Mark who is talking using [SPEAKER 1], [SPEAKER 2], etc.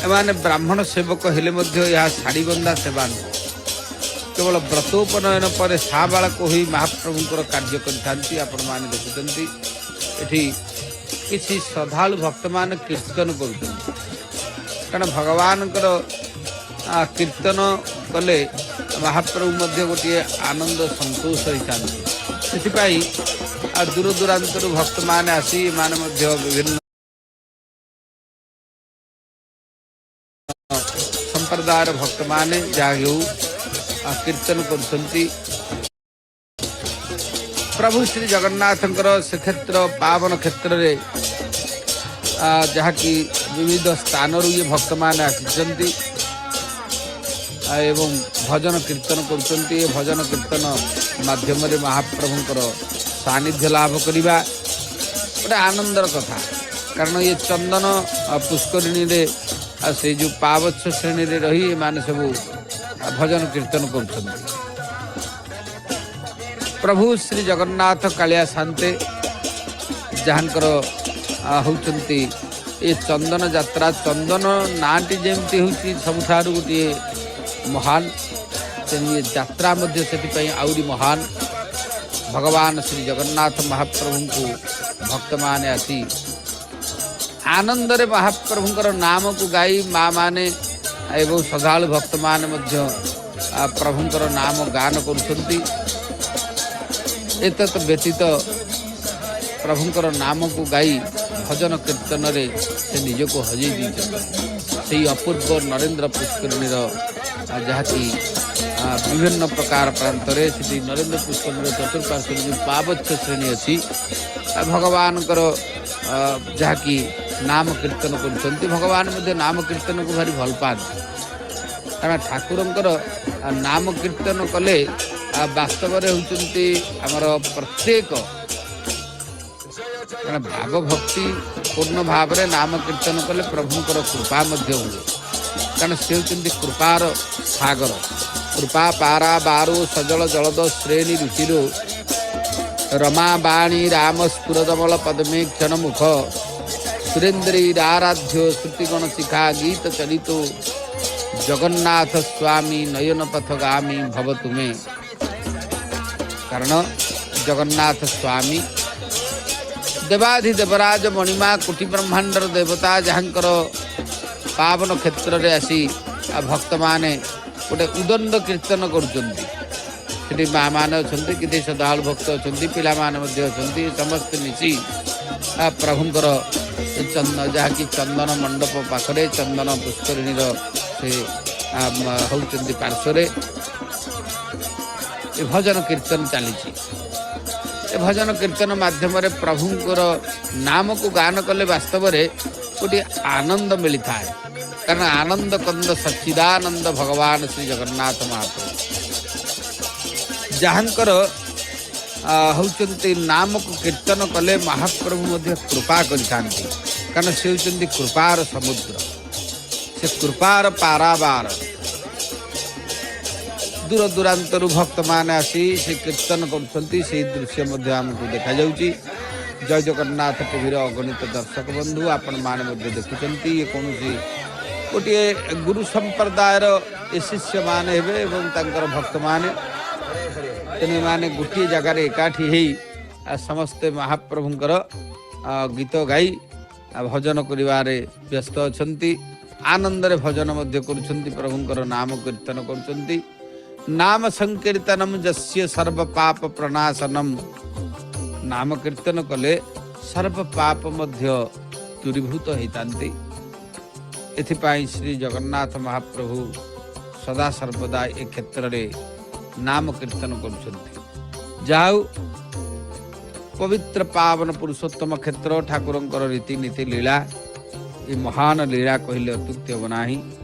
[SPEAKER 1] एमाने ब्राह्मण सेवक हेले शाड़ी बंधा सेवा नुह केवल व्रतोपनयन पर साबाड़क हो महाप्रभुंर कार्य करें देखुंट किसी श्रद्धालु भक्त मान कीर्तन कर भगवान कीर्तन कले महाप्रभु गोटे आनंद संतोष होता से दूर दूरांतर भक्त मान आसी विभिन्न संप्रदायर भक्त माने जागे कीर्तन कर प्रभु श्री जगन्नाथ श्रीक्षेत्र पावन क्षेत्र में जहाँकि विविध स्थान ये भक्त मान आसी एवं भजन कीर्तन कर भजन कीर्तन माध्यम महाप्रभुंर सानिध्य लाभ करवा गोटे आनंदर कथा कारण ये चंदन पुष्करिणी रे से जो पावच्छ श्रेणी रे रही माने सब भजन कीर्तन कर प्रभु श्री जगन्नाथ कालिया शांते जहाँकर होती ये चंदन यात्रा चंदन नाटी जमती हूँ सबुठ गोटे महान ये यात्रा आहरी महान भगवान श्री जगन्नाथ महाप्रभु को भक्त माने आसी आनंद रे महाप्रभुंर नाम को गाई माँ माने एवं श्रद्धालु भक्त मान प्रभुंर नाम गान करुछंती एतत् व्यतीत प्रभुंर नाम को गाई भजन कीर्तन रे से निज को हजई दी अपूर्व नरेंद्र पुष्करिणी जहाँकि विभिन्न प्रकार प्रांत से नरेंद्र पुष्करिणी चतुर्पार्श्व जो पावच्छ श्रेणी अच्छी भगवान जहाँकि नाम कीर्तन कर भगवान नाम कीर्तन को भारी भल पाती कारण ठाकुरंकर नाम कीर्तन कले वास्तव होती आमर प्रत्येक भाव भक्ति पूर्ण भाव में नाम कीर्तन कले प्रभुंकर कृपा हुए कारण से होती कृपार सागर कृपा पारा बारो सजल जलद श्रेणी रुचिरो रमा बाणी राम स्फुरदमल पद्मे क्षण मुख सुरेन्द्रीराराध्य श्रुतिगण शिखा गीत चलित जगन्नाथ स्वामी नयन पथगामी भव तुम्हें कारण जगन्नाथ स्वामी देवाधिदेवराज मणिमा कोटि ब्रह्मांडर देवता जहाँकर पावन क्षेत्र में आसी भक्त माने गोटे उदंड कीर्तन कर माँ मैंने अच्छा कि श्रद्धालु भक्त अच्छा पिला समस्त मिसी प्रभुंर चंदन जहाँकि चंदन मंडप पाखरे चंदन पुष्करिणी से होती पार्श्व भजन कीर्तन चली भजन कीर्तन माध्यम प्रभुंर नाम को गान कले वास्तव में गोटे आनंद मिलता है कारण आनंद कंद सच्चिदानंद भगवान श्री जगन्नाथ महाप्रभु जहाँकर होती नाम को कीर्तन कले महाप्रभु कृपा करिथांती कारण से होती कृपार समुद्र से कृपार पाराबार दूर दूरांतर भक्त मान आसी से कीर्तन कर दृश्य आमको देखा जाउची। जय जगन्नाथ टीवीर अगणित दर्शक बंधु आपण मैंने देखुंत ये कौन गोटे गुरु संप्रदायर ए शिष्य मान हे भक्त मान तेने माने गोटे जगार एकाठी हो समस्ते महाप्रभुंकर गीत गाई भजन करिवारे व्यस्त अछंती आनंद रे भजन मध्य करुछंती प्रभुंकर नाम कीर्तन करुछंती नाम संकीर्तनम जस्य सर्व पाप प्रणाशनम नाम कीर्तन कले सर्व पाप मध्य दूरीभूत होतांती एथिपाई श्री जगन्नाथ महाप्रभु सदा सर्वदा ए क्षेत्र रे नाम कीर्तन करुछंती जाऊ पवित्र पावन पुरुषोत्तम क्षेत्र ठाकुरंकर रीतिनीति लीला ये महान लीला कहले अत्युक्ति ହେବ ନାହିଁ।